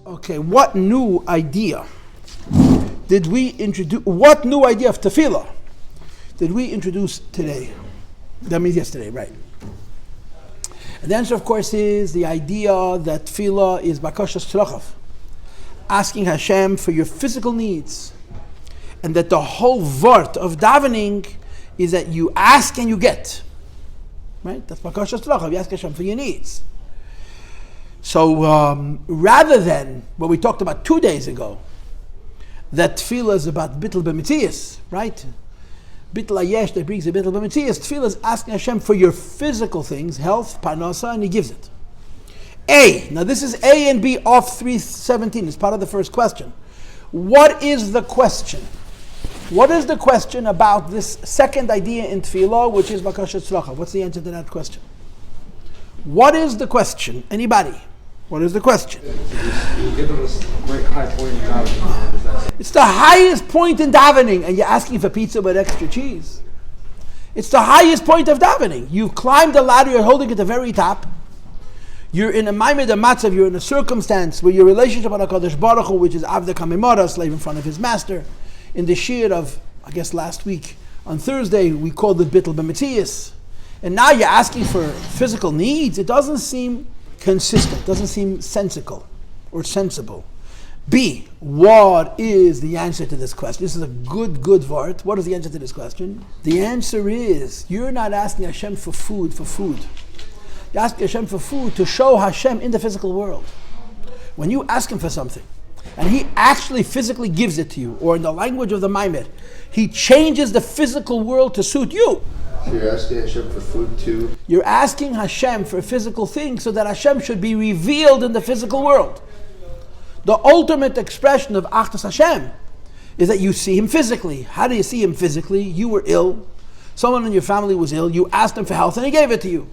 Okay, what new idea did we introduce? What new idea of Tefilla did we introduce today? That means yesterday, right? And the answer, of course, is the idea that Tefilla is bakashas tzrachav, asking Hashem for your physical needs, and that the whole vort of davening is that you ask and you get. Right? That's bakashas tzrachav. You ask Hashem for your needs. So rather than what we talked about 2 days ago, that Tefillah is about bitul b'metzius, right? Bitul ayesh that brings a bitul b'metzius. Tefillah is asking Hashem for your physical things, health, parnasa, and He gives it. A. Now this is A and B off 317. It's part of the first question. What is the question? What is the question about this second idea in Tefillah, which is bakashat tzrachav? What's the answer to that question? What is the question? Anybody? What is the question? You give them this great high point in davening. It's the highest point in davening, and you're asking for pizza with extra cheese. It's the highest point of davening. You've climbed the ladder, you're holding at the very top. You're in a maimed matzav, you're in a circumstance where your relationship with HaKadosh Baruch Hu, which is Avda Kamimara, slave in front of his master. In the shir of, I guess last week, on Thursday, we called it Bitul B'Metzius. And now you're asking for physical needs. It doesn't seem consistent, doesn't seem sensical or sensible. B, what is the answer to this question? This is a good word. What is the answer to this question? The answer is, you're not asking Hashem for food. You're asking Hashem for food to show Hashem in the physical world. When you ask Him for something, and He actually physically gives it to you, or in the language of the Maimed, He changes the physical world to suit you. So you're asking Hashem for food too? You're asking Hashem for a physical thing so that Hashem should be revealed in the physical world. The ultimate expression of Achdus Hashem is that you see Him physically. How do you see Him physically? You were ill. Someone in your family was ill. You asked Him for health and He gave it to you.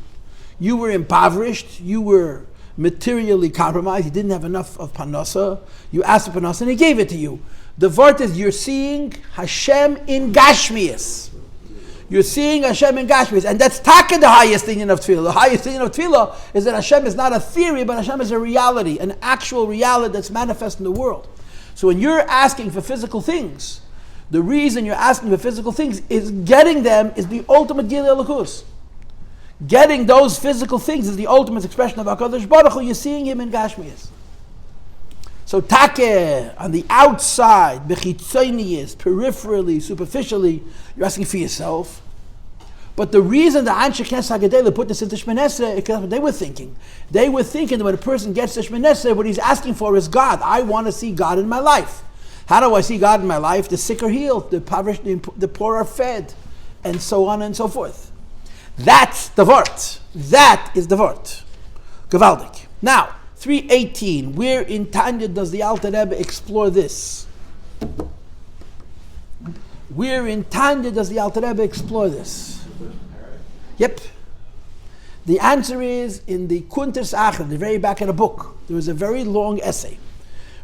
You were impoverished. You were materially compromised. You didn't have enough of panasa. You asked for panasa and He gave it to you. The word is you're seeing Hashem in Gashmias. You're seeing Hashem in Gashmias. And that's taka the highest thing of Tefillah. The highest thing of Tefillah is that Hashem is not a theory, but Hashem is a reality, an actual reality that's manifest in the world. So when you're asking for physical things, the reason you're asking for physical things is getting them is the ultimate Gilui Elokus. Getting those physical things is the ultimate expression of HaKadosh Baruch Hu. You're seeing Him in Gashmias. So take, on the outside, bechitzonius, peripherally, superficially, you're asking for yourself. But the reason the Anshe Knesset HaGedela put this into Shmone Esrei, because what they were thinking. They were thinking that when a person gets to Shmone Esrei, what he's asking for is God. I want to see God in my life. How do I see God in my life? The sick are healed, the impoverished, the poor are fed, and so on and so forth. That's the Vort. That is the Vort. Gewaldig. Now, 318. Where in Tanya does the Alter Rebbe explore this? Where in Tanya does the Alter Rebbe explore this? Yep. The answer is in the Kuntres Acher, the very back of the book. There was a very long essay,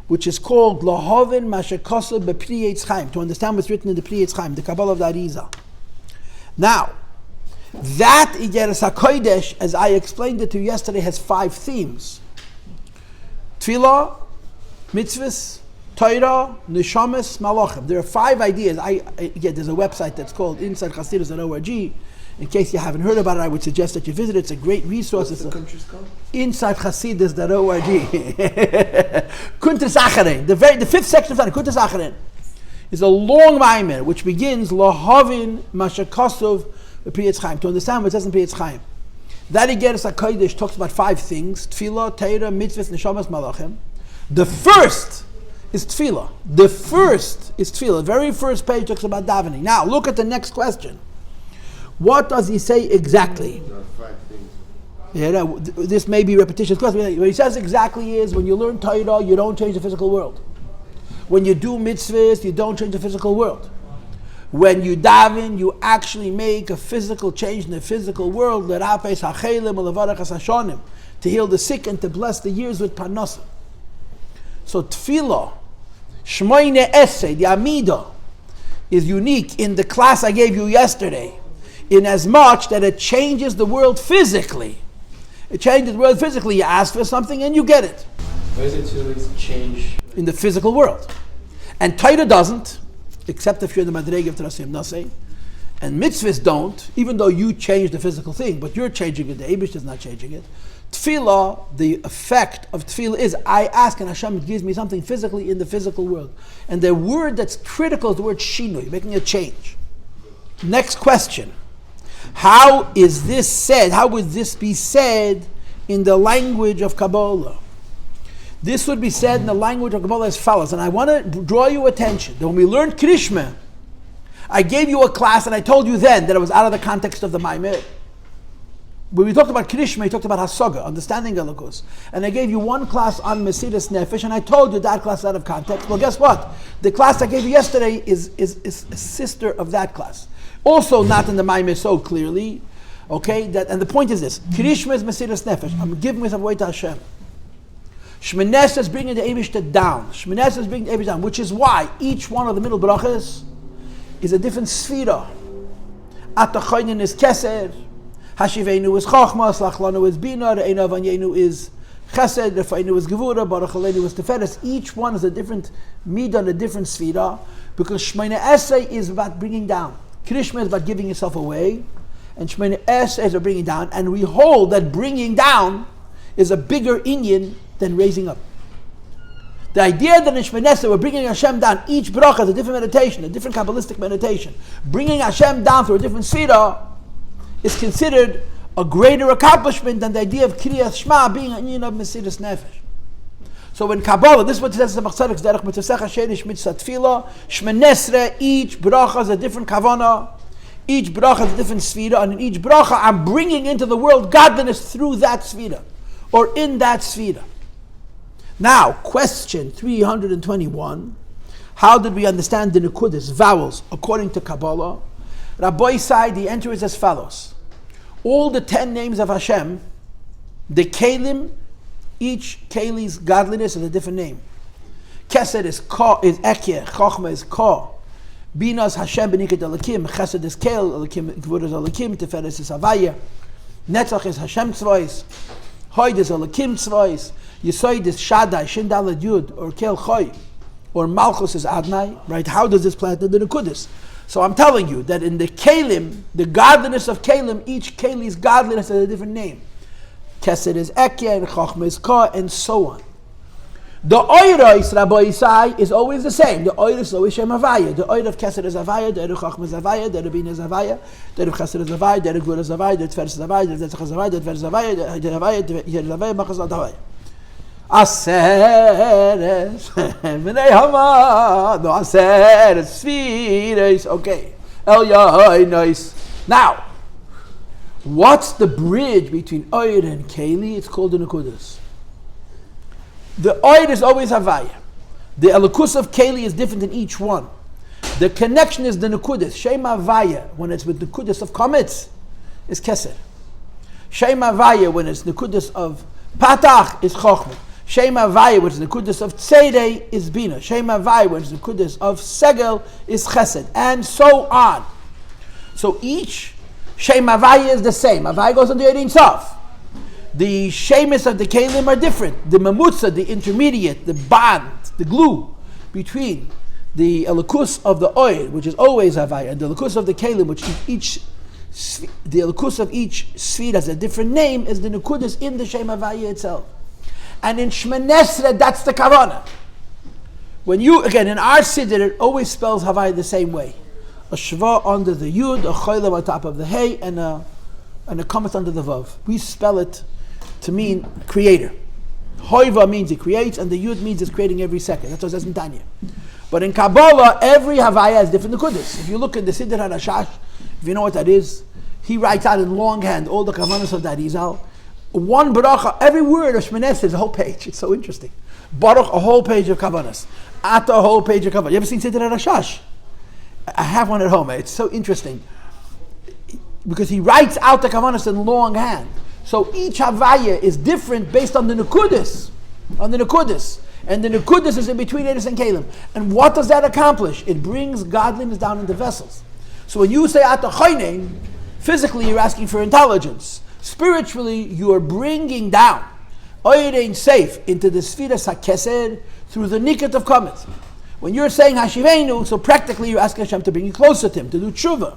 which is called Lahavin Mashakasa B'Pri Eitz Chaim, to understand what's written in the Pri Eitz Chaim, the Kabbalah of the Arizal. Now, that Igeres HaKodesh, as I explained it to you yesterday, has 5 themes. Tefillah, mitzvahs, Torah, neshamas, malachim. There are 5 ideas. There's a website that's called InsideChasidus.org. In case you haven't heard about it, I would suggest that you visit it. It's a great resource. What's the country's called? InsideChasidus.org. Kuntres Acharin. The 5th section of that, Kuntres Acharin, is a long maimer which begins Lahavin Mashakosov Pri Eitz Chaim, to understand what it says in Pri Eitz Chaim. That Igeres HaKodesh talks about 5 things: Tefillah, Torah, mitzvahs, neshamas, malachim. The first is Tefillah. The very first page talks about davening. Now, look at the next question. What does he say exactly? There are 5 things. Yeah, this may be repetitious question. What he says exactly is, when you learn Torah, you don't change the physical world. When you do mitzvahs, you don't change the physical world. When you daven, you actually make a physical change in the physical world, to heal the sick and to bless the years with parnasa. So Tefillah, Shmone Esrei, the Amida, is unique in the class I gave you yesterday. in as much that it changes the world physically. It changes the world physically. You ask for something and you get it. Why is it too late to change? In the physical world. And Torah doesn't, except if you're the Madreg of Tarasim Naseh. And mitzvahs don't, even though you change the physical thing, but you're changing it, the Eibush is not changing it. Tefillah, the effect of Tefillah is, I ask and Hashem gives me something physically in the physical world. And the word that's critical is the word shinui, making a change. Next question. How is this said? How would this be said in the language of Kabbalah? This would be said in the language of Kabbalah as follows, and I want to draw your attention that when we learned Krishma, I gave you a class and I told you then that it was out of the context of the Maimed. When we talked about Krishma, we talked about Hasaga, understanding Elokus. And I gave you one class on Mesiras Nefesh, and I told you that class is out of context. Well, guess what? The class I gave you yesterday is a sister of that class. Also not in the Maimed so clearly. Okay? And the point is this. Krishma is Mesiras Nefesh. I'm giving myself away to Hashem. Shmone Esrei is bringing the Eibishter down. Shmone Esrei is bringing the Eibishter down, which is why each one of the middle brachas is a different sphira. Atachoinin is Keser. Hashivenu is Chochma, Slachlanu is Bina, Re'ena Vanyenu is Chesed, Refa'enu is Gevura, Baruch Aleinu is Teferes. Each one is a different midah and a different sphira, because Shmone Esrei is about bringing down. Krishma is about giving yourself away, and Shmone Esrei is about bringing down, and we hold that bringing down is a bigger inyan than raising up. The idea that in Shmone Esrei we're bringing Hashem down, each bracha is a different meditation, a different Kabbalistic meditation. Bringing Hashem down through a different sphira is considered a greater accomplishment than the idea of Kriyas Shema being an union of Mesiras Nefesh. So in Kabbalah, this is what it says in the Machzorek Derech Mitzvah Sherish Mitzvah Tefilla, Shmone Esrei, each bracha is a different kavana, each bracha is a different sphira, and in each bracha I'm bringing into the world godliness through that sphira, or in that sphira. Now, question 321, how did we understand the Nekudas, vowels, according to Kabbalah? Rabbi side, the answer is as follows. All the 10 names of Hashem, the Kelim, each Keli's godliness is a different name. Kesed is Ka, is Ekye, Chochma is Ka. Bina is Hashem beniket Elikim, Chesed is Kel, Elikim, Gvur is Elikim, Teferes is Havaya. Netzach is Hashem Tzvois, Hoyd is Elikim Tzvois, Yesoid is Shaddai, Shindalad Yud, or Kel Choy, or Malchus is Adnai, right? How does this plant in the Nekudas? So I'm telling you that in the Kelim, the godliness of Kelim, each Keli's godliness has a different name. Kesed is Ekya, and Chochma is Ka, and so on. The Oiros, Rabbi Isai, is always the same. The Oiros is always Shem Havaya. The Oir of Kesed is Havaya, the Oir of Chochma is Havaya, the Oir of Bina is Havaya, the Oir of Chesed is Havaya, the Oir of Gvur is Havaya, the Oir of Tefera is Havaya, the Oir of Netzach is Havaya, the Oir of Tefera is Havaya, the Oir of Havaya, the Oir of Havaya, Machas is Havaya. Aseres, B'nei Hama, no Aseres, Sfiris, okay. El Yahai, nice. Now, what's the bridge between Oir and Keli? It's called the Nekudas. The Oir is always Havaya. The Elokus of Keli is different in each one. The connection is the Nekudas. Shem Havaya, when it's with the Nekudas of Kametz, is Keser. Shem Havaya, when it's Nekudas of Patach, is Chochmah. Shem Havaya, which is the Nekudas of Tzedei, is Bina. Shem Havaya, which is the Nekudas of Segel, is Chesed, and so on. So each Shem Havaya is the same. Havaya goes on the Ein Sof. The Shemis of the Kelim are different. The Mamutza, the intermediate, the bond, the glue between the Elokus of the Oil, which is always Havaya, and the Elokus of the Kelim, which the Elokus of each Sfir has a different name, is the Nekudas in the Shem Havaya itself. And in Shmone Esrei, that's the Kavanah. When you, again, in our Siddur, it always spells Havaya the same way. A Shva under the Yud, a Choylem on top of the Hey, and a Kamat under the Vav. We spell it to mean creator. Hoiva means it creates, and the Yud means it's creating every second. That's what it says in Tanya. But in Kabbalah, every Havaya has different Nekudas. If you look at the Siddur HaRashash, if you know what that is, he writes out in longhand all the Kavanas of that Izal. One Baruch, every word of Shmone Esrei is a whole page. It's so interesting. Baruch, a whole page of Kavanas. Ata, a whole page of Kavanas. You ever seen Siddur HaRashash? I have one at home. It's so interesting. Because he writes out the Kavanas in longhand. So each Havaya is different based on the Nekudas. On the Nekudas. And the Nekudas is in between Eres and Kalim. And what does that accomplish? It brings godliness down into vessels. So when you say Ata Choynein, Physically, you're asking for intelligence. Spiritually, you are bringing down Oirein Seif into the Sfiras HaKesed through the Nikat of Komet. When you're saying Hashivenu, so practically you're asking Hashem to bring you closer to Him, to do tshuva.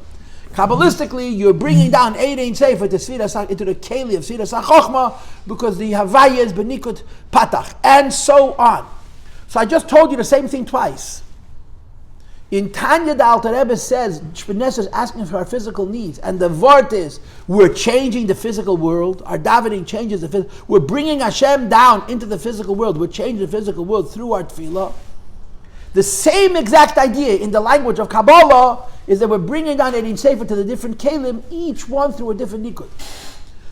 Kabbalistically, you're bringing down Oirein Seif into the Keli of Sfiras HaChochma because the Havaya is Benikut Patach, and so on. So I just told you the same thing twice. In Tanya, the Alter Rebbe says, Shmone Esrei is asking for our physical needs, and the vort is, we're changing the physical world, our davening changes the physical, we're bringing Hashem down into the physical world, we're changing the physical world through our tefillah. The same exact idea in the language of Kabbalah is that we're bringing down Erin Sefer to the different kelim, each one through a different nikud.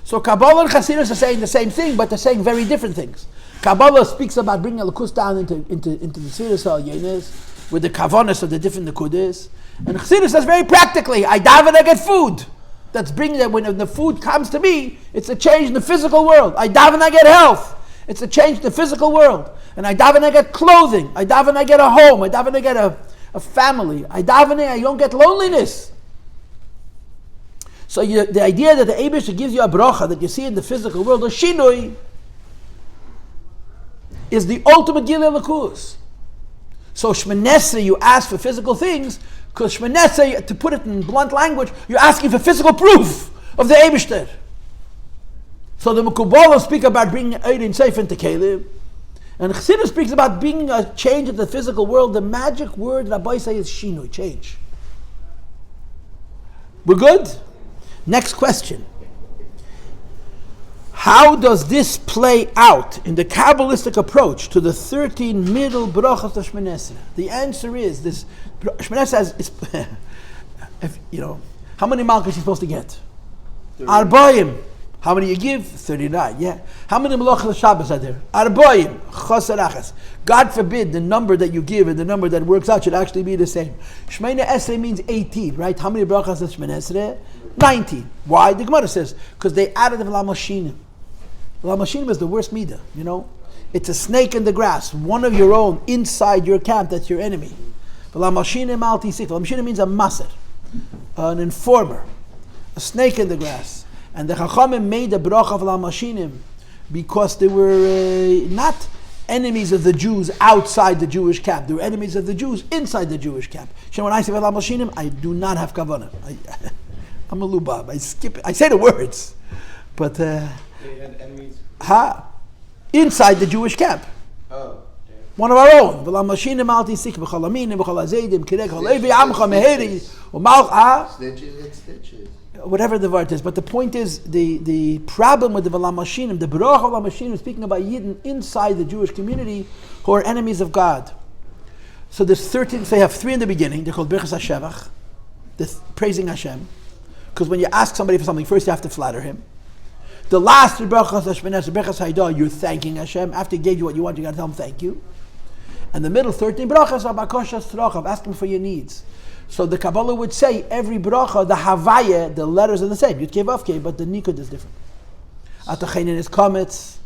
So Kabbalah and Chassidus are saying the same thing, but they're saying very different things. Kabbalah speaks about bringing a Lakus down into the Sfiras HaYenes, with the kavanas of the different nekudas. And Chassidus says very practically, I daven, I get food. That's bringing that when the food comes to me, it's a change in the physical world. I daven, I get health. It's a change in the physical world. And I daven, I get clothing. I daven, I get a home. I daven, I get a family. I daven, I don't get loneliness. So the idea that the Eibusher gives you a bracha that you see in the physical world, a shinui, is the ultimate gilui lakus. So Shmone Esrei, you ask for physical things, because Shmone Esrei, to put it in blunt language, you're asking for physical proof of the Eibusher. So the Mekubalah speak about bringing Eidin Seif into Kelim, and Chassidus speaks about being a change in the physical world. The magic word Rabbi say is shinui, change. We're good? Next question. How does this play out in the Kabbalistic approach to the 13 middle brachas of Shmone Esrei? The answer is this: Shmone Esrei says, how many malchus are you supposed to get? Arbaim. How many you give? 39. Yeah. How many malachas Shabbos are there? Arbaim. Chosar achas. God forbid the number that you give and the number that works out should actually be the same. Shmone Esrei means 18, right? How many brachas is Shmone Esrei? 19. Why? The Gemara says because they added the Lamoshinim. Lamoshinim is the worst midah, It's a snake in the grass, one of your own, inside your camp, that's your enemy. Lamoshinim al tisik. Lamoshinim means a maser, an informer, a snake in the grass. And the Chachamim made the bracha of Lamoshinim because they were not enemies of the Jews outside the Jewish camp. They were enemies of the Jews inside the Jewish camp. So when I say Lamoshinim, I do not have kavanah. I'm a lubab. I skip it. I say the words, but They had enemies. Inside the Jewish camp. Oh. One of our own. Snitches get stitches. Whatever the word is. But the point is, the problem with the Lamoshinim, the Baruch of Lamoshinim, speaking about Yidden inside the Jewish community who are enemies of God. So there's 13, so they have 3 in the beginning. They're called Birchas HaShevach, praising Hashem. Because when you ask somebody for something, first you have to flatter him. The last 3 brachas, Shmone Esrei, Birchas Haidah, you're thanking Hashem. After he gave you what you want, you got to tell him thank you. And the middle 13 brachas are Bakoshas Tzrochav, asking for your needs. So the Kabbalah would say every bracha, the Havaya, the letters are the same. Yud Kei Vav Kei, but the Nikud is different. Atacheinin is Kometz,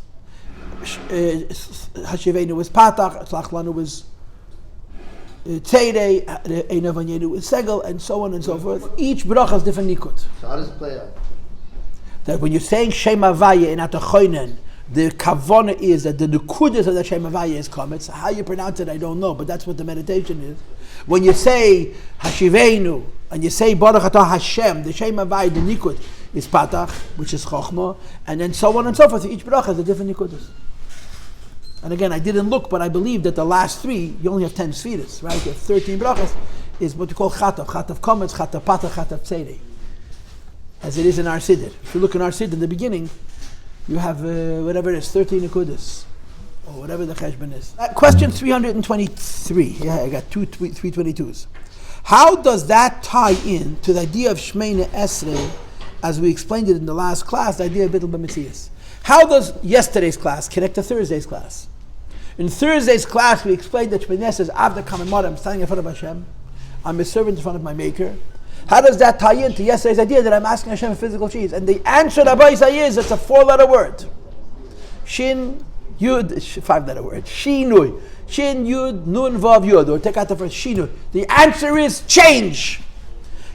Hashivenu is Patach, Tzlachlanu is Tzedei, Einavanyenu is Segel, and so on and so forth. Each bracha is different Nikud. So how does it play out? That when you're saying Shem Havaya in Atachoinen, the kavana is that the nekudas of the Shem Havaya is Kometz. How you pronounce it, I don't know, but that's what the meditation is. When you say Hashivenu and you say Baruch Atah Hashem, the Shem Havaya, the nikud is Patach, which is Chochma, and then so on and so forth. Each bracha has a different nikudas. And again, I didn't look, but I believe that the last 3, you only have 10 sfiras, right? You have 13 brachas, is what you call Chatav Kometz, Chatav Patach, Chatav Tzedei, as it is in our Siddur. If you look in our Siddur in the beginning, you have whatever it is, 13 nekudas, or whatever the cheshbon is. Question 323. Yeah, I got 322s. How does that tie in to the idea of Shmone Esrei, as we explained it in the last class, the idea of Bittul B'Metzias? How does yesterday's class connect to Thursday's class? In Thursday's class, we explained that Shmone Esrei is Avda Kamemad, I'm standing in front of Hashem, I'm a servant in front of my Maker. How does that tie into yesterday's idea that I'm asking Hashem for physical cheese? And the answer Rabbi say is it's a 4-letter word. Shin, Yud, 5-letter word. Shinui. Shin, Yud, Nun, Vav, Yud. Or take out the first Shinui. The answer is change.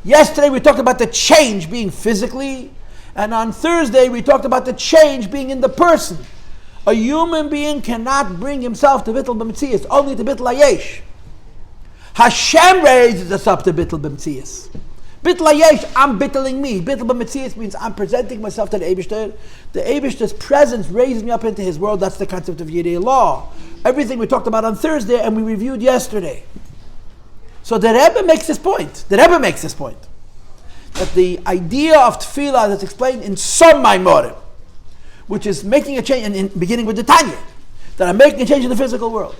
Yesterday we talked about the change being physically, and on Thursday we talked about the change being in the person. A human being cannot bring himself to Bittul B'Metzias, only to Bittul Hayesh. Hashem raises us up to Bittul B'Metzias. Bittul Hayesh, I'm bittling me. Bittul B'Metzias means I'm presenting myself to the Eibishter. The Eibishter's presence raises me up into his world. That's the concept of Yirei Law. Everything we talked about on Thursday and we reviewed yesterday. So the Rebbe makes this point. That the idea of Tefilla that's explained in some Maimorim, which is making a change, and beginning with the Tanya, that I'm making a change in the physical world.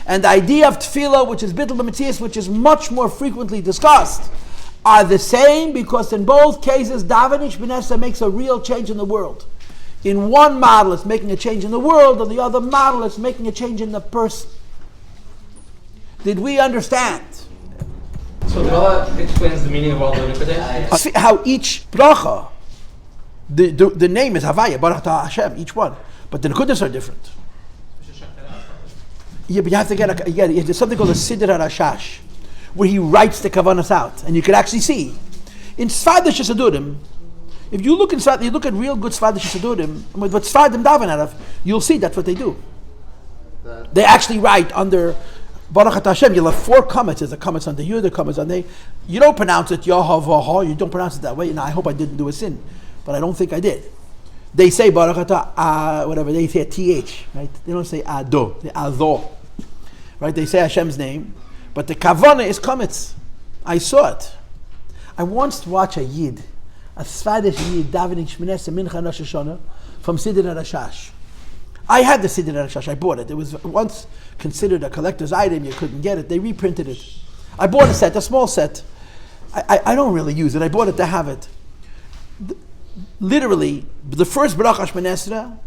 And the idea of Tefillah, which is Bittul B'Metzias, which is much more frequently discussed, are the same, because in both cases, davening Shmone Esrei makes a real change in the world. In one model, it's making a change in the world, and the other model, it's making a change in the person. Did we understand? So the Gemara explains the meaning of all the Nikudah? How each bracha, the name is Havaya, Baruch Atah Hashem, each one. But the Nekudas are different. Yeah, but you have to there's something called a Siddur HaRashash, where he writes the Kavanas out. And you can actually see. In Sfad Shesadurim, if you look inside, you look at real good Sfad Shesadurim, what Sfadim daven out of, you'll see that's what they do. They actually write under Baruch Atah Hashem. You'll have 4 comments. There's a comments on the Yud, the comments on the. You don't pronounce it Yahavah. You don't pronounce it that way. And I hope I didn't do a sin, but I don't think I did. They say Baruch Atah, whatever. They say th, right? They don't say ado. They ado, right? They say Hashem's name, but the kavanah is comments. I saw it. I once watched a Yid, a Svadish Yid davening Shmone Esrei Mincha Rosh Hashanah from Siddur HaRashash. I had the Siddur HaRashash. I bought it. It was once considered a collector's item. You couldn't get it. They reprinted it. I bought a set, a small set. I don't really use it. I bought it to have it. Literally, the first Bracha Shmone Esrei,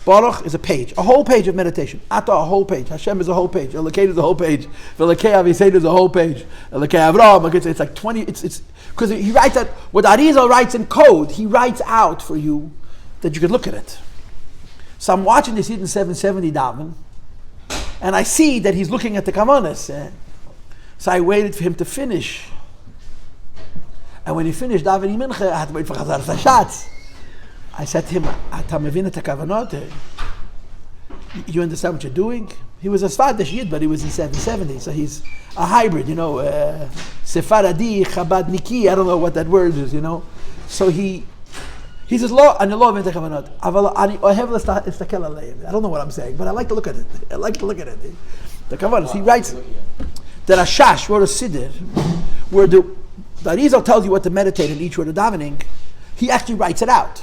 Baruch is a page, a whole page of meditation. Ata, a whole page. Hashem is a whole page. Elokei is a whole page. Elokei Aviseinu is a whole page. Elokei Avraham, it's like 20. It's because he writes that what Arizal writes in code. He writes out for you that you could look at it. So I'm watching this Eden 770 daven, and I see that he's looking at the Kavanas. So I waited for him to finish. And when he finished davening Mincha, I had to wait for Chazar Sashatz. I said to him, "Ata mevin et hakavanot? You understand what you're doing?" He was a Svadish Yid, but he was in 770, so he's a hybrid, Sephardi, Chabadniki, I don't know what that word is, So he says, "Lo, ani lo mevin et hakavanot. Aval ani ohev lestakel aleim." I don't know what I'm saying, but I like to look at it. The Kavanas. He writes that Rashash wrote a Siddur where the Arizal tells you what to meditate in each word of davening. He actually writes it out.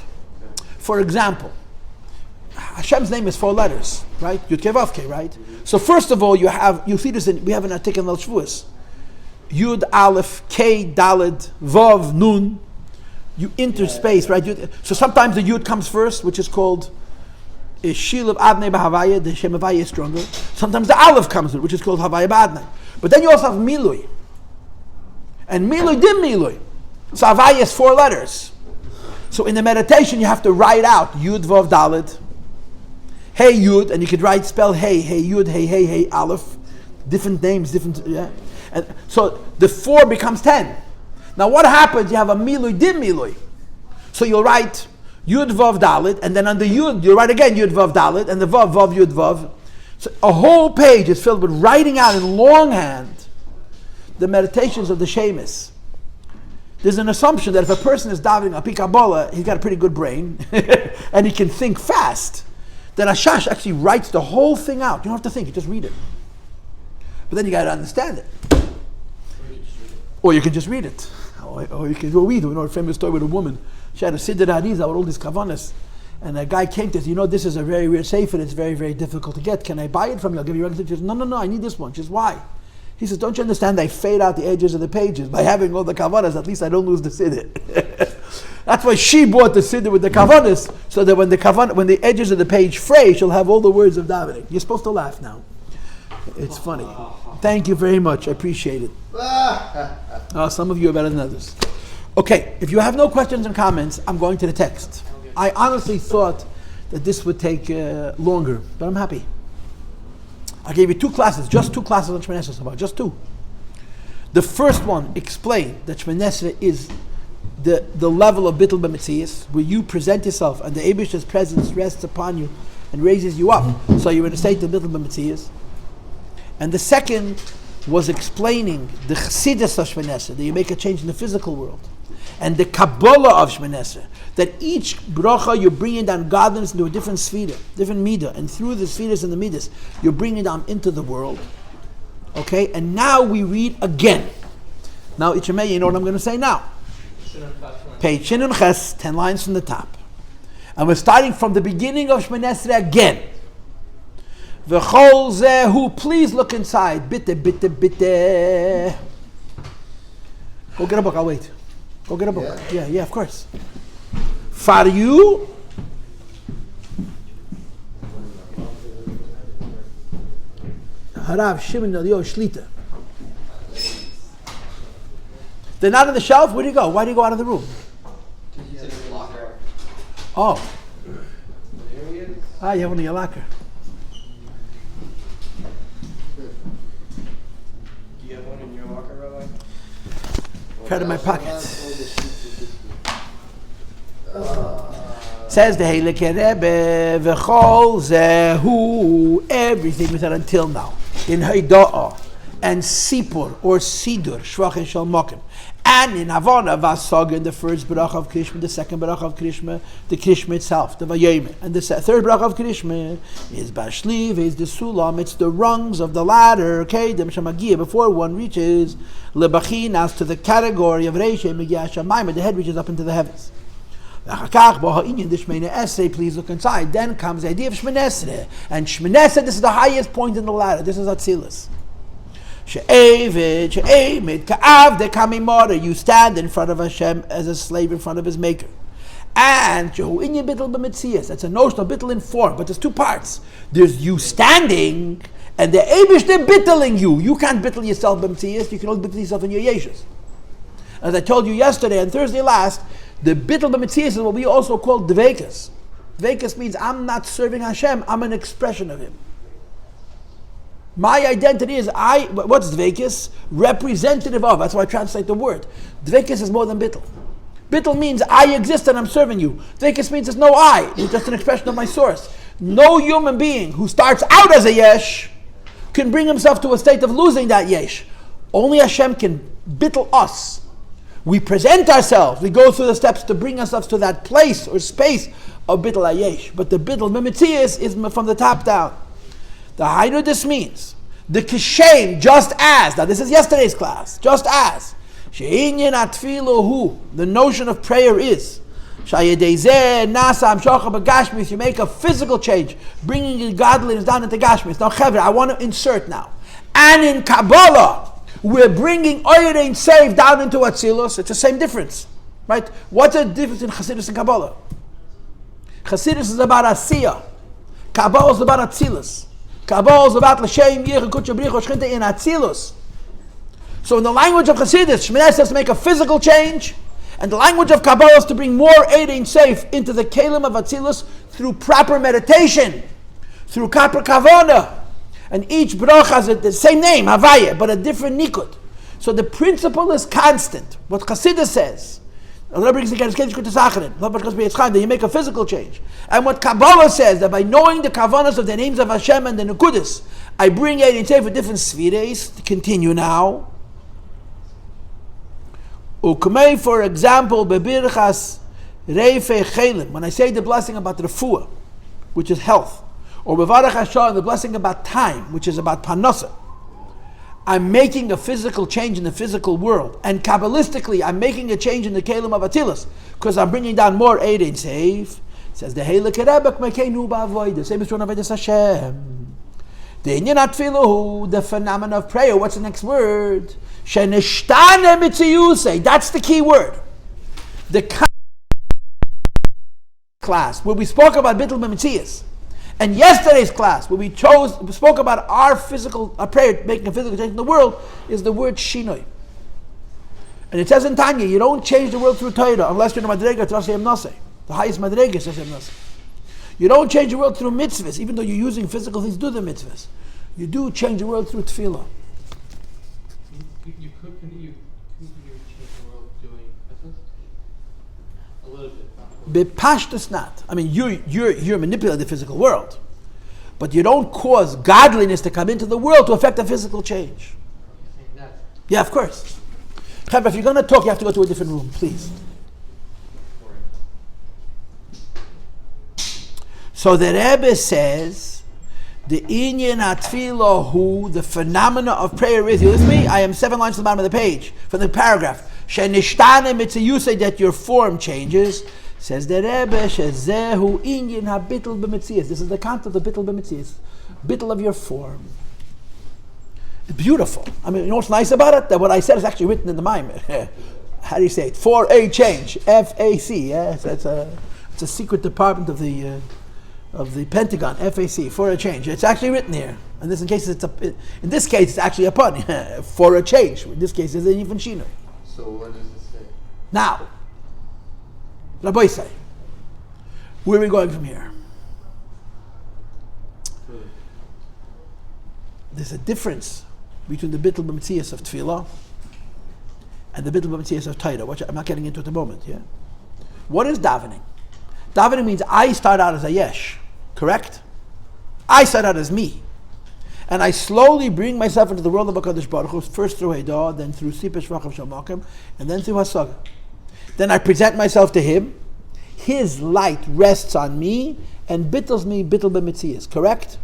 For example, Hashem's name is 4 letters, right? Yud Kei Vav Kei, right? So first of all, you see this we have an article in Al Shavuos. Yud Aleph Kei Daled Vav Nun. You interspace, right? So sometimes the Yud comes first, which is called Shil of Adnei B'Havaya. The Shem Havaya is stronger. Sometimes the Aleph comes in, which is called Havaya B'Adnei. But then you also have Milui. And Milui Dim Milui. So Havaya is 4 letters. So in the meditation, you have to write out Yud Vav Dalet, Hey Yud, and you could spell Hey Yud, Hey Aleph, different names, and so the 4 becomes 10. Now what happens? You have a Milui Dim Milui, so you'll write Yud Vav Dalet, and then on the Yud you write again Yud Vav Dalet, and the Vav Yud Vav. So a whole page is filled with writing out in longhand the meditations of the Shemus. There's an assumption that if a person is davening a Kabbalah, he's got a pretty good brain, and he can think fast. Then Ashash actually writes the whole thing out. You don't have to think; you just read it. But then you got to understand it. Or you can just read it. Or you can go read. We know a famous story with a woman. She had a Siddur Hariza with all these kavanas, and a guy came to her. This is a very rare sefer. It's very, very difficult to get. Can I buy it from you? I'll give you a regular. She says, No, I need this one. She says, why? He says, don't you understand? I fade out the edges of the pages. By having all the kavanas, at least I don't lose the siddur. That's why she bought the siddur with the kavanas, so that when the edges of the page fray, she'll have all the words of davening. You're supposed to laugh now. It's funny. Thank you very much. I appreciate it. Some of you are better than others. Okay, if you have no questions and comments, I'm going to the text. I honestly thought that this would take longer, but I'm happy. I gave you 2 classes, just 2 classes on Shmone Esrei, just 2. The first one explained that Shmone Esrei is the level of Bittul B'Metzias, where you present yourself and the Eibishter's presence rests upon you and raises you up, so you're in a state of Bittul B'Metzias. And the second was explaining the Chassidus of Shmone Esrei, that you make a change in the physical world, and the Kabbalah of Shmone Esrei, that each bracha you're bringing down godliness into a different sphere, different midah, and through the spheres and the midas, you're bringing down into the world. Okay, and now we read again. Now, Ichimei, you know what I'm going to say now. Page Shin and Ches, 10 lines from the top. And we're starting from the beginning of Shmone Esrei again. V'chol zehu, please look inside. Bitte, bitte, bitte. Go get a book, I'll wait. Go get a book. Yeah, of course. For you, Harav Shimon Elio Shlita. They're not on the shelf? Where do you go? Why do you go out of the room? Oh. You have one in your locker. Do you have one in your locker, Rabbi? Part of my pocket. Says the Heilige Rebbe, V'chol zehu, everything we said until now, in Haida'ah, and Sipur, or Sidur, Shvachim Shal Mokim, and in Havana, Vasog, in the first Barach of Krishma, the second Barach of Krishma, the Krishma itself, the Vayeme, and the third Barach of Krishma is Bashliv, is the Sulam, it's the rungs of the ladder, okay, the Shamagia, before one reaches Lebachin, as to the category of Reisha, Megiyah Shamayim, the head reaches up into the heavens. Please look inside. Then comes the idea of Shmone Esrei. And Shmone Esrei, this is the highest point in the ladder. This is Atzilus. You stand in front of Hashem as a slave in front of His Maker. And that's a notion of bittul in form, but there's two parts. There's you standing, and the Eibush, they're bittling you. You can't bittul yourself b'metzias, you can only bittul yourself in your yeshus. As I told you yesterday and Thursday last, the bittul b'metzias is what we also call dveikus. Dveikus means I'm not serving Hashem, I'm an expression of Him. My identity is what's dveikus? Representative of. That's why I translate the word. Dveikus is more than bittul. Bittul means I exist and I'm serving you. Dveikus means there's no I. It's just an expression of my source. No human being who starts out as a yesh can bring himself to a state of losing that yesh. Only Hashem can bittul us. We present ourselves. We go through the steps to bring ourselves to that place or space of bittul hayesh. But the bittul b'metzias is from the top down. The Hainu, this means the kishem, just as. Now this is yesterday's class. Just as she'inyan atfilahu, the notion of prayer is shayedezeh nasa amshocha b'gashmis. You make a physical change, bringing your godliness down into gashmis. Now, Chevra, I want to insert now. And in Kabbalah, we're bringing Oyerein Seif down into Atzilus. It's the same difference, right? What's the difference in Chassidus and Kabbalah? Chassidus is about Asiyah. Kabbalah is about Atzilus. Kabbalah is about L'Shem Yich Kutcha Bricho Shchinte in Atzilus. So in the language of Chassidus, Shmone Esrei has to make a physical change, and the language of Kabbalah is to bring more Oyerein Seif into the Kalim of Atzilus through proper meditation, through proper Kavanah. And each bracha has the same name, Havaya, but a different nikud. So the principle is constant. What Chassidus says, that you make a physical change. And what Kabbalah says, that by knowing the kavanas of the names of Hashem and the Nekudas, I bring it into for different spheres. Continue now. Ukmei, for example, bebirchas reife chelim. When I say the blessing about refuah, which is health, or Bevarach Hashem, the blessing about time, which is about Panasa. I'm making a physical change in the physical world. And Kabbalistically, I'm making a change in the Kalim of Atilus, because I'm bringing down more Eidin Seif. Says the Heilige Rebbe, Mekeinu Ba'avoid, the same is true of Avodas Hashem. The Inyan Atfiluhu, the phenomenon of prayer. What's the next word? Shenishtane Mitziyusei. That's the key word. The class, where we spoke about Bittul B'Mitzias. And yesterday's class, where we spoke about our prayer, making a physical change in the world, is the word shinoi. And it says in Tanya, you don't change the world through Torah unless you're in the Madrega Trashem Naseh. The highest Madrega is Trashem Naseh. You don't change the world through mitzvahs, even though you're using physical things to do the mitzvahs. You do change the world through Tefilla. You could Bepashtus not. I mean, you're manipulating the physical world, but you don't cause godliness to come into the world to affect the physical change. Yeah, of course. Chavra, if you're going to talk, you have to go to a different room, please. So the Rebbe says, the inyan atfilo hu, the phenomena of prayer is, you listen to me? I am 7 lines to the bottom of the page, from the paragraph. Shenishtane mitzvah, you say that your form changes. Says the Rebbe, shezehu inyan ha-bitul b'metzias. This is the concept of bitul b'metzias. Bitul of your form. It's beautiful. I mean, you know what's nice about it? That what I said is actually written in the Maimer. How do you say it? For a change. FAC. Yeah? So it's a secret department of the Pentagon. FAC. For a change. It's actually written here. And this, in this case, it's actually a pun. For a change. In this case, it's an even shino. So what does it say? Now, Rabbi say, where are we going from here? There's a difference between the bitul b'metzias of Tefilla and the bitul b'metzias of Torah, which I'm not getting into at the moment. Yeah, what is davening? Davening means I start out as a yesh, correct? I start out as me, and I slowly bring myself into the world of HaKadosh Baruch Hu, first through Heidah, then through Sipah Shvachav Shamakim, and then through Hasaga. Then I present myself to Him. His light rests on me and bittles me bitul b'metzias, correct?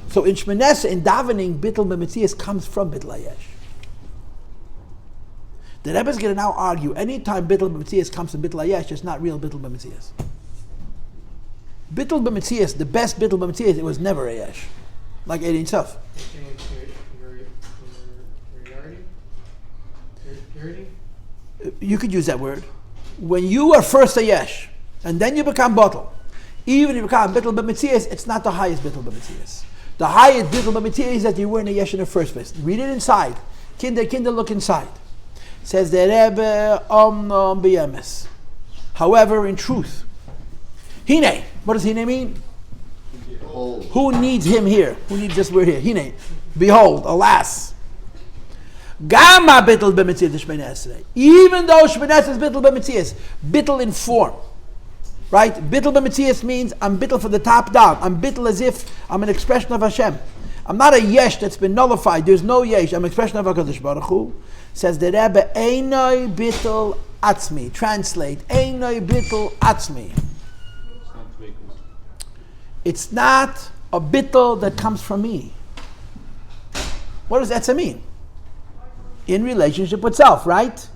So in Shmone Esrei, in davening, bitul b'metzias comes from bitul hayesh. The Rebbe is going to now argue, anytime bitul b'metzias comes from bitul hayesh, it's not real bitul b'metzias. Bitul b'metzias, the best bitul b'metzias, it was never hayesh. Like Ein Sof. Purity? You could use that word. When you are first a yesh, and then you become bottle, even if you become bitul b'metzias, it's not the highest bitul b'metzias. The highest bitul b'metzias is that you were in a yesh in the first place. Read it inside. Kinder, look inside. Says the Rebbe, b'yemes. However, in truth, hine. What does hine mean? Behold. Who needs him here? Who needs this word here? Hine. Behold, alas. Gamma bitul b'metzias Shmone Esrei. Even though Shmone Esrei is bitul b'metzias, bitul in form. Right? Bitul b'metzias means I'm bitul from the top down. I'm bitul as if I'm an expression of Hashem. I'm not a yesh that's been nullified. There's no yesh. I'm an expression of HaKadosh Baruch Hu. Says the Rebbe, Einoi bitul עצמי. Translate, Einoi bitul עצמי. It's not a bitul that comes from me. What does that mean? In relationship with self, right?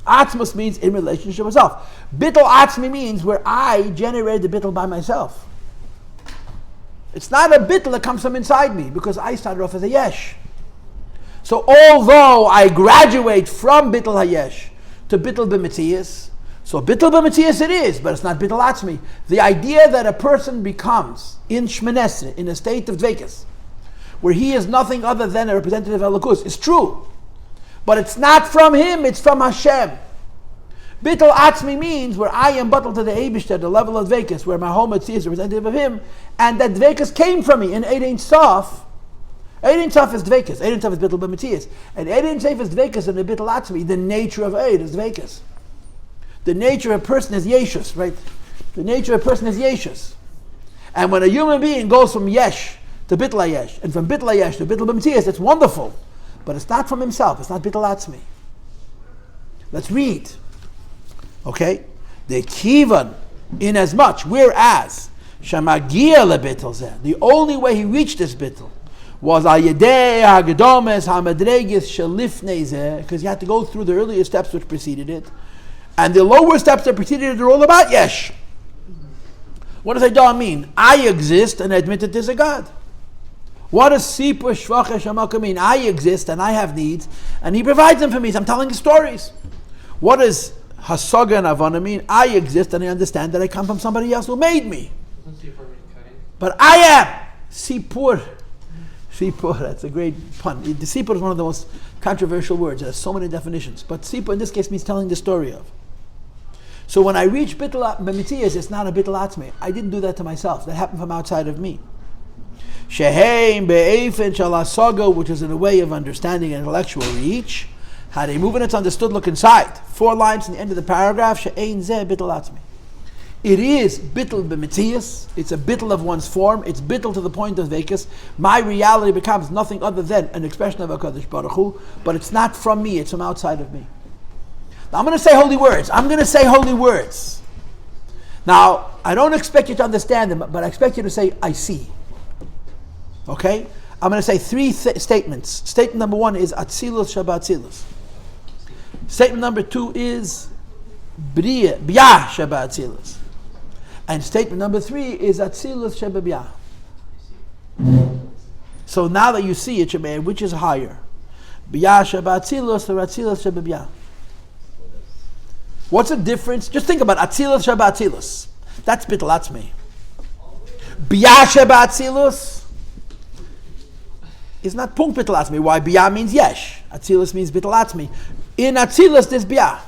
Atzmus means in relationship with self. Bitul atzmi means where I generated the bitul by myself. It's not a bitul that comes from inside me because I started off as a yesh. So although I graduate from bitul hayesh to bitul b'metzias, so bitul b'metzias it is, but it's not bitul atzmi. The idea that a person becomes in Shmone Esrei, in a state of dveikus, where he is nothing other than a representative of Elokus, is true. But it's not from him, it's from Hashem. Bitul atzmi means where I am bottled to the Eibishter, the level of dveikus, where my home is representative of him, and that dveikus came from me. In Ein Sof, Ein Sof is dveikus, Ein Sof is bitul b'metzias, and Ein Sof is dveikus and the bitul atzmi. The nature of Eid is dveikus. The nature of a person is yeshus, right? The nature of a person is yeshus. And when a human being goes from yesh to bitul hayesh, and from bitul hayesh to bitul b'metzias, it's wonderful. But it's not from himself. It's not bitul atzmi. Let's read. Okay? The kivan, in as much, whereas, shamagia lebitul zeh, the only way he reached this bitul was al yedei hagadomes hamadregis shalifnei zeh, because he had to go through the earlier steps which preceded it. And the lower steps that preceded it are all about yesh. What does Heidah mean? I exist and admit that there's a God. What does Sipur Shvacha Shamakim mean? I exist and I have needs and He provides them for me. So I'm telling stories. What does Hasaga and Avana mean? I exist and I understand that I come from somebody else who made me. But I am Sipur. Sipur, that's a great pun. The Sipur is one of the most controversial words. It has so many definitions. But Sipur in this case means telling the story of. So when I reach bitul b'metzias, it's not a bitul atzmi. I didn't do that to myself. That happened from outside of me. Sheheim be'efen shalasago, which is in a way of understanding and intellectual reach. How they move and it's understood, look inside. 4 lines in the end of the paragraph. She'ein zeh bitul atzmi. It is bittul b'metzias. It's a bittul of one's form. It's bittul to the point of vekas. My reality becomes nothing other than an expression of HaKadosh Baruch Hu, but it's not from me, it's from outside of me. Now I'm going to say holy words. Now, I don't expect you to understand them, but I expect you to say, I see. Okay? I'm going to say three statements. Statement number one is Atzilus Shabbatzilus. Statement number two is Biyah Shabbatzilus. And statement number three is Atzilus Shabbabiyah. So now that you see it, Shemay, which is higher? Biyah Shabbatzilus or Atzilus Shabbabiyah? What's the difference? Just think about Atzilus Shabbatzilus. That's Bittul Atzmi. Biyah Shabbatzilus is not Punkt Bittul Atzmi. Why? Biyah means Yesh. Atzilus means Bittul Atzmi. In Atzilus there's Biyah.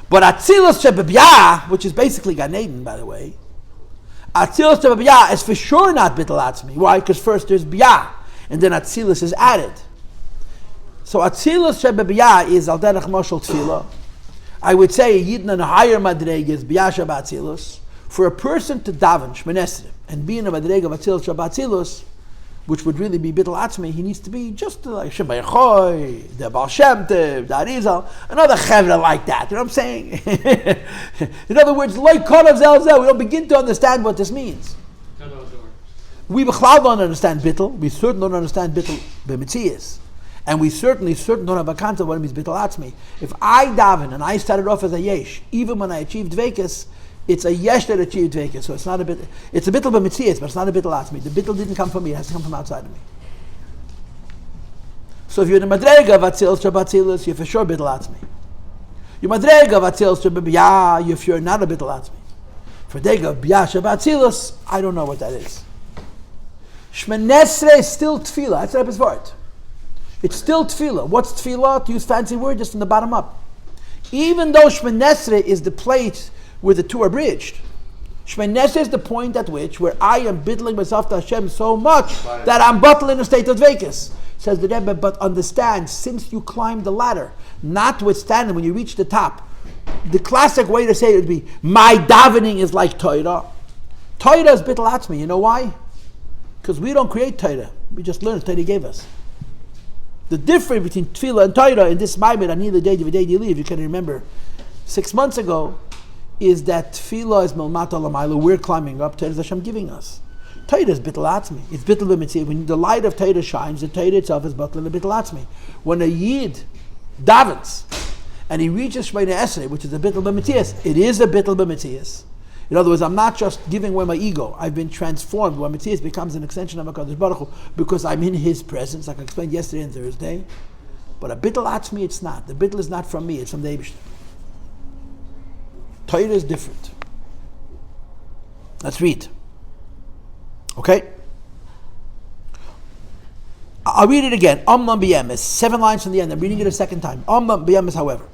But Atzilus Shabbabiyah, which is basically Gan Eden, by the way, Atzilus Shabbabiyah is for sure not Bittul Atzmi. Why? Because first there's Biyah, and then Atzilus is added. So Atzilus Shabbabiyah is Al Derech Mashal Tefilla. I would say a Yidden on a higher Madreg is Biyah Shabbatzilus. For a person to daven Shmone Esrei and be in a Madreg of Atzilus Shabbatzilus, which would really be Bittul Atzmi, he needs to be just like Shem Bayochoi, the Baal Shem Tov, the Arizal, another Chevra like that. You know what I'm saying? In other words, like Korav Zelzel, we don't begin to understand what this means. We B'chlal don't understand Bittul. We certainly don't understand Bittul B'metzias. And we certainly don't have a concept of what it means Bittul Atzmi. If I daven and I started off as a Yesh, even when I achieved Dveikus, it's a Yesh that achieved Dveikus. So it's not a bit. It's a Bittul b'metzias, but it's not a Bittul Atzmi. The Bittul didn't come from me; it has to come from outside of me. So if you're in the Madrega of Atzilus Shabbatzilus, you're for sure Bittul Atzmi. You're Madrega of Atzilus Shabbabiyah, if you're not a Bittul Atzmi. For Dega of Biyah Shabbatzilus, I don't know what that is. Shmone Esrei is still Tefilla. That's the Rebbe's word. It's still Tefillah. What's Tefillah? To use fancy word, just from the bottom up. Even though Shmone Esrei is the place where the two are bridged, Shmone Esrei is the point at which where I am biddling myself to Hashem so much that I'm bottled in a state of Dveikus. Says the Rebbe, but understand, since you climb the ladder, notwithstanding when you reach the top, the classic way to say it would be, my davening is like Torah. Torah is Bittul Atzmi. You know why? Because we don't create Torah. We just learn what Torah gave us. The difference between Tefillah and Torah in this Maimed, Ani Lidodi V'dei Leave, you can remember 6 months ago, is that Tefillah is Milmata Lamayla, we're climbing up, Torah is Hashem giving us. Torah is Bittul Atzmi. It's Bittul B'metzias. When the light of Torah shines, the Torah itself is Bittul Atzmi. When a Yid davens, and he reaches Shmone Esrei, which is a Bittul B'metzias, it is a Bittul B'metzias. In other words, I'm not just giving away my ego. I've been transformed. When Metzias becomes an extension of HaKadosh Baruch Hu, because I'm in His presence, like I explained yesterday and Thursday. But a Bittul Atzmi, it's not. The Bittul is not from me, it's from the Eibishter. Torah is different. Let's read. Okay? I'll read it again. Omnam b'yemes. 7 lines from the end. I'm reading it a second time. Omnam b'yemes, however.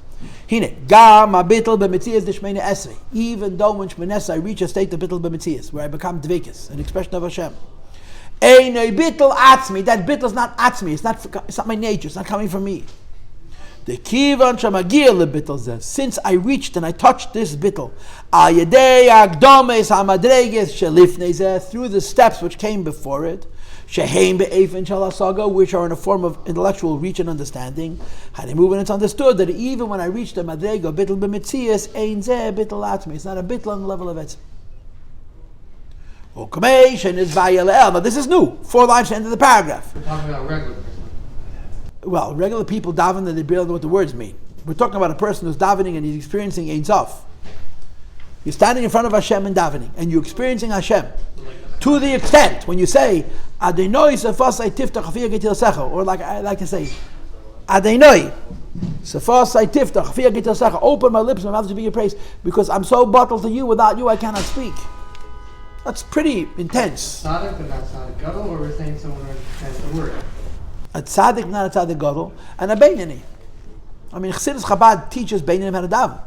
Hine, gam ha-bittul b'metzias de Shmone Esrei. Even though when Shmone Esrei I reach a state of bittul b'metzias, where I become dveikus, an expression of Hashem. Einoi bittul atzmi. That bittul is not atzmi. It's not my nature. It's not coming from me. The kivan shamagia lebittul zeh. Since I reached and I touched this bittul, al yedei agdomes hamadreges shelifnei zeh, through the steps which came before it, sheheim be'efen shalasaga, which are in a form of intellectual reach and understanding. Hanimu, and it's understood that even when I reached the madrega bittul b'metzias, ein zeh bittul atzmi. It's not a bittul on the level of it. Now this is new. 4 lines to the end of the paragraph. We're talking about regular. Well, regular people daven and they barely know what the words mean. We're talking about a person who's davening and he's experiencing Ein Sof. You're standing in front of Hashem and davening, and you're experiencing Hashem to the extent when you say Adonai sefasai tiftach afiyah gitil secha, or like I like to say Adonai sefasai tiftach afiyah gitil secha, open my lips, my mouth to be your praise, because I'm so bottled to you. Without you, I cannot speak. That's pretty intense. Tzaddik, but not tzaddik gadol, or we're saying someone has the word. A tzaddik, not a tzaddik gadol, and a beinani. I mean, Chassidus Chabad teaches beinanim how to daven,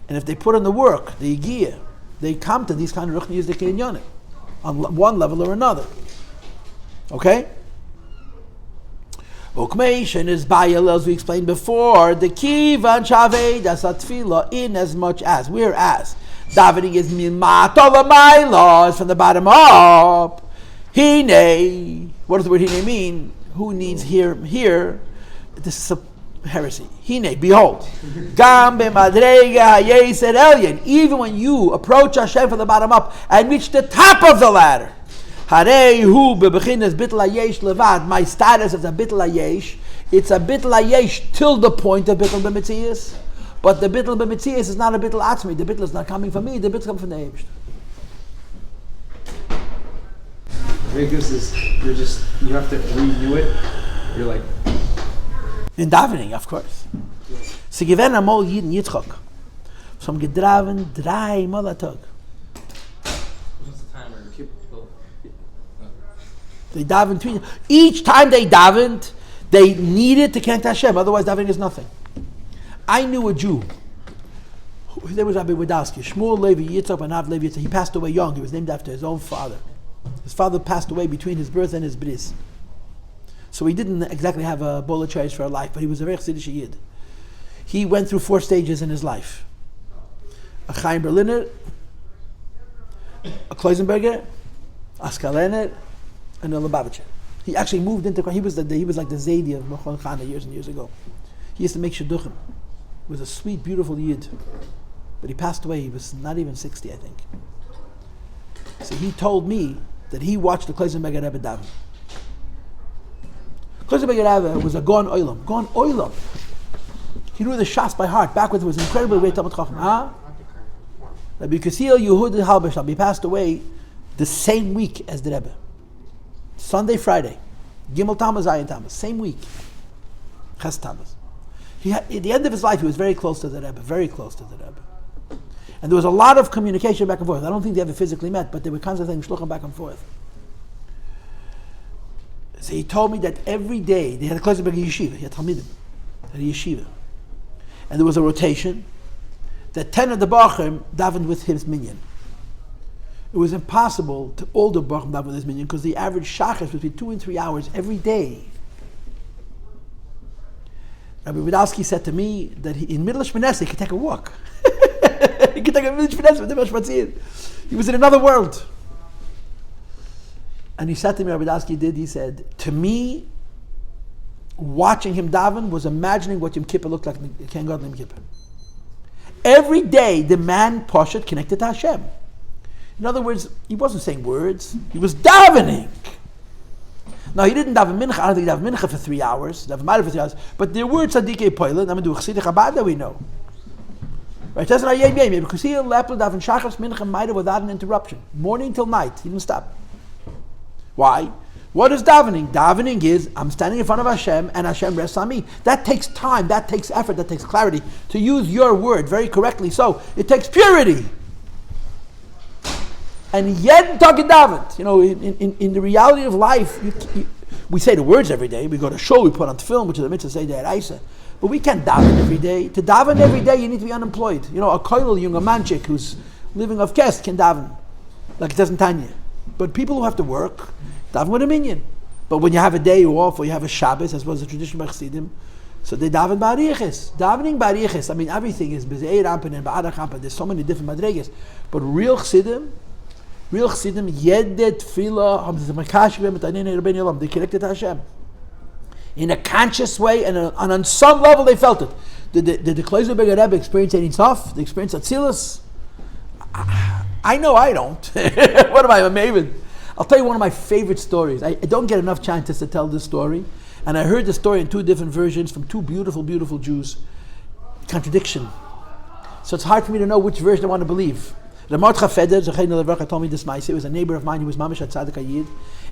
and if they put in the work, the yigiyah, they come to these kind of ruchnius de kinyanim on one level or another. Okay. Ukmeishin is bayal, as we explained before, the kivan shavei das tefillah, in as much as, whereas Davening is milmato l'maylo, is from the bottom up. Hine, what does the word hine mean? Who needs here? This is a heresy. Hine, behold. Gam b'madrega hayeser elyon. Even when you approach Hashem from the bottom up and reach the top of the ladder. Harei hu bebechinas bitul hayesh levad. My status is a bitul hayesh. It's a bitul hayesh till the point of bitul b'metzias. But the bitul b'metzias is not a bitul עצמי. The bitul is not coming from me. The bitul comes from the Eibush. Vegas is you have to renew it. You're like in davening, of course. Sie gewinnen einmal jeden Yitzchak. Some gedraven 3 Mal a Tag. What's the timer? They davened each time they davened, they needed to connect to Hashem. Otherwise, davening is nothing. I knew a Jew. His name was Rabbi Wadowski. Shmone Levi Yitzchak and Av Levi Yitzchak. He passed away young. He was named after his own father. His father passed away between his birth and his bris. So he didn't exactly have a bowl of cherries for a life, but he was a very chassidish Yid. He went through 4 stages in his life. A Chaim Berliner, a Kloisenberger, a Skalener, and a Lubavitcher. He actually moved into, he was like the Zaidi of Mechon Chana years and years ago. He used to make shidduchim. He was a sweet, beautiful Yid. But he passed away, he was not even 60, I think. So he told me that he watched the Kloisenberger Rebbe daven. Kloisenberger Rebbe was a Gon Oilam. He knew the Shas by heart. Backwards, he was an incredibly great Talmud Chacham. Rabbi Yekusiel Yehud Halbershtam, he passed away the same week as the Rebbe. Sunday, Friday. Gimel Tammuz, Ayin Tammuz. Same week. Ches Tammuz. At the end of his life, he was very close to the Rebbe. Very close to the Rebbe. And there was a lot of communication back and forth. I don't think they ever physically met, but they were constantly shluchim back and forth. So he told me that every day, they had a Kloisenberg yeshiva, he had Talmidim, at a yeshiva. And there was a rotation, that 10 of the Bachim davened with his minyan. It was impossible to all the Bachim daven with his minyan, because the average shachar was between 2 and 3 hours every day. Rabbi Wadowski said to me that in middle of Shmone Esrei he could take a walk. He could take a middle of Shmone Esrei. He was in another world. And he said to me, Rabbi Wadowski did, he said, to me, watching him daven was imagining what Yom Kippur looked like in Ken God Yom Kippur. Every day, the man, Poshet, connected to Hashem. In other words, he wasn't saying words, he was davening. Now, he didn't daven mincha, I don't think he daven mincha for 3 hours, daven ma'ariv for 3 hours, but there were tzadikei poilin, I'm going to do chassidei Chabad that we know. Right? That's not yem yem, because he daven shachas mincha ma'ariv without an interruption. Morning till night, he didn't stop. Why? What is davening? Davening is, I'm standing in front of Hashem and Hashem rests on me. That takes time, that takes effort, that takes clarity. To use your word very correctly, so it takes purity. And yet, talking daven. You know, in the reality of life, we say the words every day. We go to shul, we put on film, which is a mitzvah say deraisa. But we can't daven every day. To daven every day, you need to be unemployed. You know, a koilel younger manchik who's living off kest can daven, like it does in Tanya. But people who have to work, daven with a minyan. But when you have a day off or you have a Shabbos, as well as the tradition by Chassidim, so they daven ba'ariches. Davening ba'ariches, I mean everything is b'zeir ampen and ba'arach ampen. There's so many different madregas. But real Chassidim, yedet tefillah, they connected to Hashem. In a conscious way, and on some level they felt it. Did the Kloisenberger Rebbe experience any tough? They experienced Atzilus? I know I don't. What am I, a maven? I'll tell you one of my favorite stories. I don't get enough chances to tell this story. And I heard the story in 2 different versions from 2 beautiful, beautiful Jews. Contradiction. So it's hard for me to know which version I want to believe. The Mordcha Feder, told me this maise. It was a neighbor of mine who was Mamish at Tzaddik Ayid.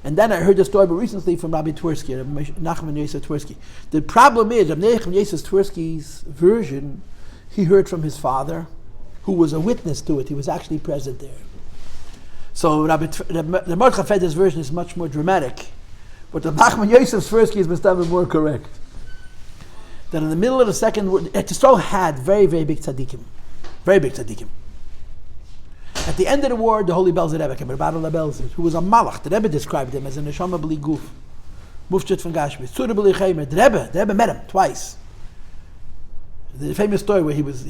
And then I heard the story recently from Rabbi Twersky, Rabbi Nachman Yosef Twersky. The problem is, Rabbi Nachman Yosef Twersky's version, he heard from his father, who was a witness to it. He was actually present there. So the Mordcha Feder's version is much more dramatic. But the Nachman Yosef Twersky is more correct. That in the middle of the second war, Eretz had very, very big tzaddikim. Very big tzaddikim. At the end of the war, the Holy Belzer Rebbe came, who was a malach. The Rebbe described him as a neshama b'li guf. Mufchut von Gashmi. Tzura b'li chaymer. The Rebbe met him twice. the famous story where he was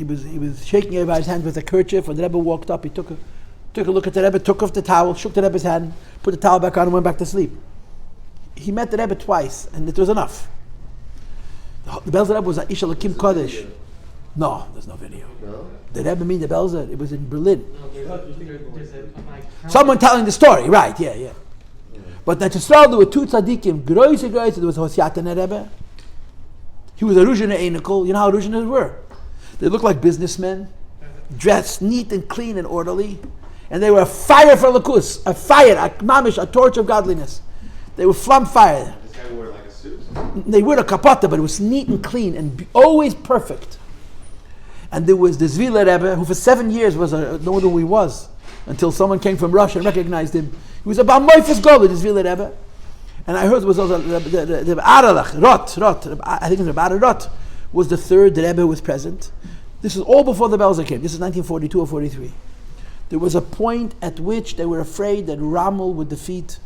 shaking everybody's hand with a kerchief. When the Rebbe walked up, he took a look at the Rebbe, took off the towel, shook the Rebbe's hand, put the towel back on, and went back to sleep. He met the Rebbe twice, and it was enough. The Belzer Rebbe was at Isha Lakim Kodesh. No, there's no video. No? The Rebbe mean the Belzer. It was in Berlin. Someone telling the story, right? Yeah. But that Yisrael, there were two tzaddikim, groise. There was Hosiatan Rebbe. He was a Ruzhiner Einikel. You know how Ruzhiners were? They looked like businessmen, dressed neat and clean and orderly, and they were a fire for Lakus, a fire, a mamish, a torch of godliness. They were flame fire. This guy wore like a suit. They wore a kapata, but it was neat and clean and always perfect. And there was the Zvila Rebbe, who for 7 years was no one knew who he was, until someone came from Russia and recognized him. He was a Balmoifis Gold, the Zvila Rebbe. And I heard it was also the Aralach, Rot, I think it was Rabbi Rot, was the third Rebbe who was present. This is all before the Belzer came. This is 1942 or 43. There was a point at which they were afraid that Rommel would defeat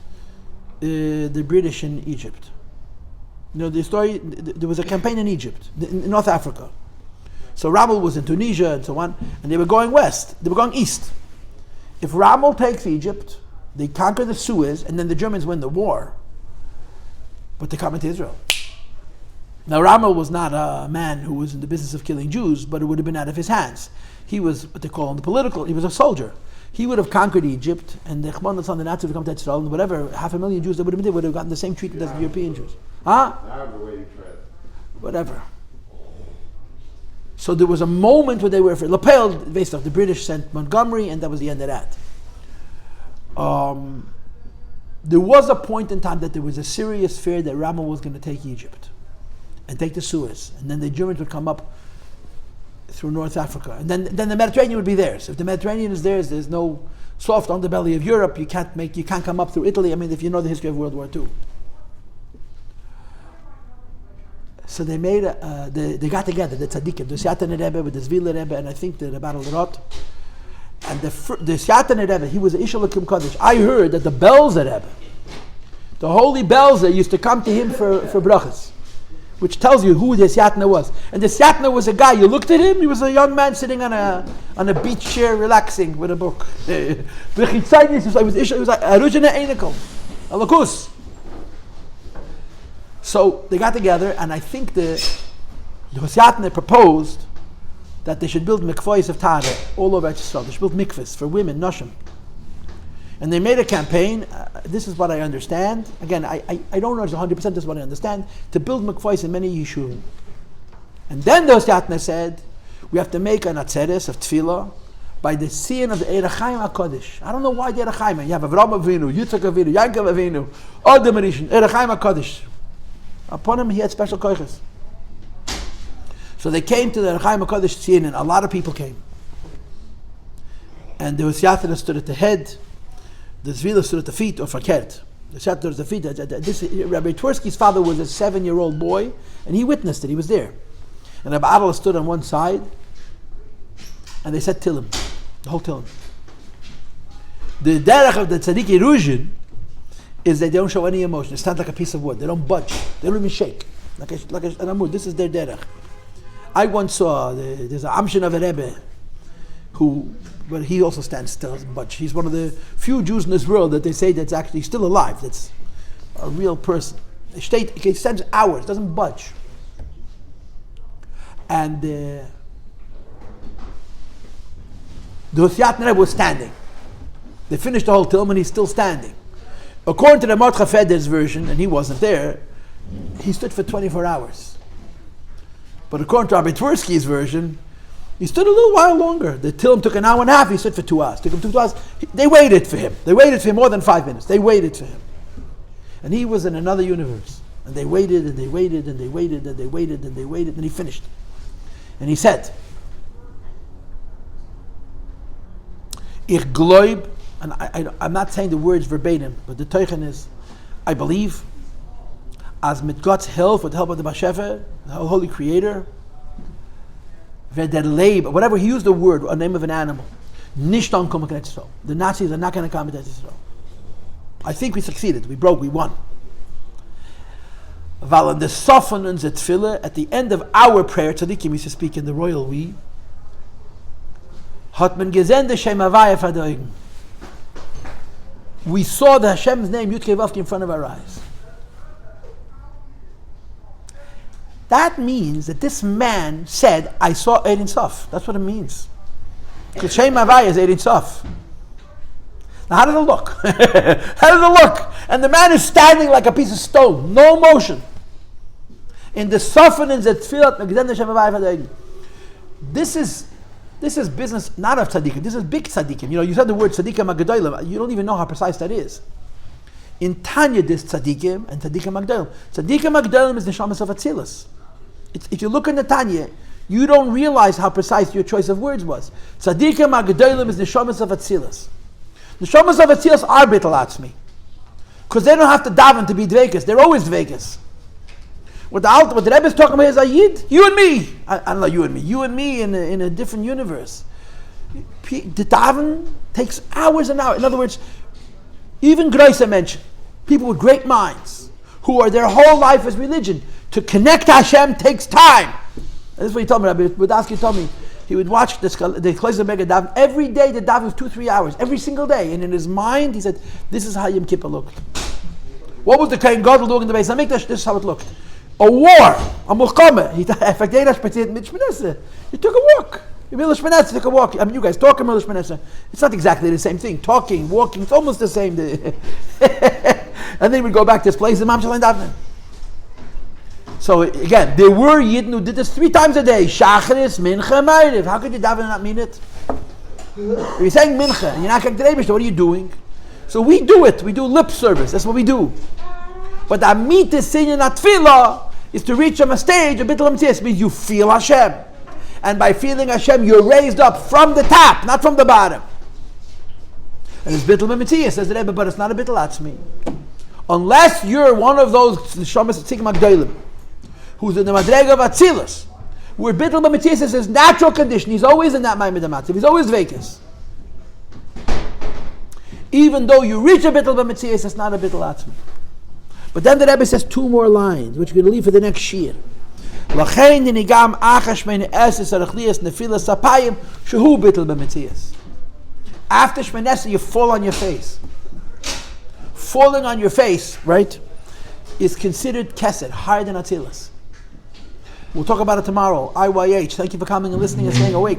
the British in Egypt. You know the story, there was a campaign in Egypt, in North Africa. So Rommel was in Tunisia and so on, and they were going west, they were going east. If Rommel takes Egypt, they conquer the Suez, and then the Germans win the war. But they come into Israel. Now Rommel was not a man who was in the business of killing Jews, but it would have been out of his hands. He was what they call in the political, he was a soldier. He would have conquered Egypt, and the Shmona Esrei, the Nazis would come to Israel, and whatever, 500,000 Jews that would have been there would have gotten the same treatment as the European Jews. Whatever. So there was a moment where they were afraid. Lapel, based off the British sent Montgomery, and that was the end of that. There was a point in time that there was a serious fear that Rommel was going to take Egypt and take the Suez, and then the Germans would come up through North Africa, and then the Mediterranean would be theirs. If the Mediterranean is theirs, there's no soft underbelly of Europe. You can't come up through Italy. I mean, if you know the history of World War II. So they made they got together, the tzaddikim, the Siatan Rebbe with the Zvila Rebbe, and I think the Battle of Rot. And the Siatan Rebbe, he was an Isha Lakim Kodesh. I heard that the Belzer Rebbe, the holy Belzer, used to come to him for brachas, which tells you who the Siatna was. And the Siatna was a guy, you looked at him, he was a young man sitting on a beach chair relaxing with a book. He was like a Ruzhiner Einikel, a Lakus. So they got together, and I think the Hosiatne proposed that they should build mikvahs of Tara all over Israel. They should build mikvahs for women, Noshim. And they made a campaign, this is what I understand, again, I don't know if it's 100%, this is what I understand, to build mikvahs in many yeshuvim. And then the Hosiatne said, we have to make an atzeres of Tefilla by the seeing of the Erechaim HaKodesh. I don't know why the Erechaim. You have Avraham Avinu, Yitzchak Avinu, Yankov Avinu, Adam Rishon, Erechaim HaKodesh. Upon him, he had special koiches. So they came to the Erechaim HaKodesh Tzion, and a lot of people came. And the Hosiatna stood at the head, the Zvila stood at the feet, or Fakert. The Hosiatna stood at the feet. Rabbi Twersky's father was a 7-year-old boy, and he witnessed it, he was there. And Rabbi Adel stood on one side, and they said Tillim, the whole Tillim. The derech of the Tzaddik Yerushin is that they don't show any emotion. They stand like a piece of wood. They don't budge. They don't even shake. Like an amud. This is their derech. I once saw, there's an Amshin of a Rebbe, but he also stands still, doesn't budge. He's one of the few Jews in this world that they say that's actually still alive. That's a real person. He stands hours, doesn't budge. And the Hosiatna Rebbe was standing. They finished the whole Tilm and he's still standing. According to the Mordcha Feder's version, and he wasn't there, he stood for 24 hours. But according to Rabbi Twersky's version, he stood a little while longer. The Tilm took an hour and a half, he stood for 2 hours. Took him 2 hours. They waited for him. They waited for him more than 5 minutes. They waited for him. And he was in another universe. And they waited, and they waited, and they waited, and they waited, and they waited, and he finished. And he said, Ich gloib, and I'm not saying the words verbatim, but the teichen is, I believe, as mit God's help, with the help of the Bashefer, the Holy Creator, whatever he used the word, a name of an animal, Nishtan Kom Israel. The Nazis are not going to come against Israel. I think we succeeded. We broke. We won. While in the Sofan and the Tefilla, at the end of our prayer, tzaddikim used to speak in the royal we, hat man gesehen the Shem Havaya vor den Augen. We saw the Hashem's name Yud Kei Vav Kei in front of our eyes. That means that this man said, I saw Ein Sof. That's what it means. The Shem Havaya is Ein Sof. Now, how does it look? How does it look? And the man is standing like a piece of stone, no motion. In the Sofan and the Tefillah, this is business not of tzaddikim. This is big tzaddikim. You said the word tzaddikim agdolim. You don't even know how precise that is. In Tanya, this tzaddikim and tzaddikim agdolim. Tzaddikim agdolim is the shamas of Atzilus. If you look in the Tanya, you don't realize how precise your choice of words was. Tzaddikim agdolim is the shamas of Atzilus. The shamas of Atzilus are bitul עצמי, because they don't have to daven to be dveikus. They're always dveikus. What the Rebbe is talking about is Ayid, you and me. I don't know, you and me in a different universe. The daven takes hours and hours. In other words, even Groise mentioned people with great minds who are their whole life is religion. To connect to Hashem takes time. And this is what he told me. Rabbi Budaski told me he would watch the Kloiser Mega daven every day. The daven was 2-3 hours every single day, and in his mind he said, "This is how Yom Kippur looked. What was the Kohen Gadol doing in the Beis Hamikdash? This is how it looked." A war, a mulchama. He took a walk. Took a walk. I mean, you guys talk about Shmona. It's not exactly the same thing. Talking, walking, it's almost the same. And then we go back to this place, the Mam Shalom Davnen. So again, there were Yidden who did this 3 times a day. Shachris, Mincha, Ma'ariv. How could you daven and not mean it? If you're saying Mincha, and you're not going to what are you doing? So we do it. We do lip service. That's what we do. But the Amit sin in Tefillah is to reach a stage, a bitul hamtzias, means you feel Hashem. And by feeling Hashem, you're raised up from the top, not from the bottom. And it's bitul hamtzias, says the Rebbe, but it's not a bitul atzmi. Unless you're one of those neshamas tzaddikim agdolim, who's in the madrega of Atzilus, where bitul hamtzias is his natural condition. He's always in that ma'amid hamatziv. He's always vacus. Even though you reach a bitul hamtzias, it's not a bitul atzmi. But then the Rebbe says 2 more lines, which we're going to leave for the next shir. L'chein dinigam acha Shmone Esrei sarachlias nefila sapayim shehu bitul b'metzias. After Shmone Esrei, you fall on your face. Falling on your face, right, is considered kesed, higher than Atzilus. We'll talk about it tomorrow. IYH. Thank you for coming and listening and staying awake.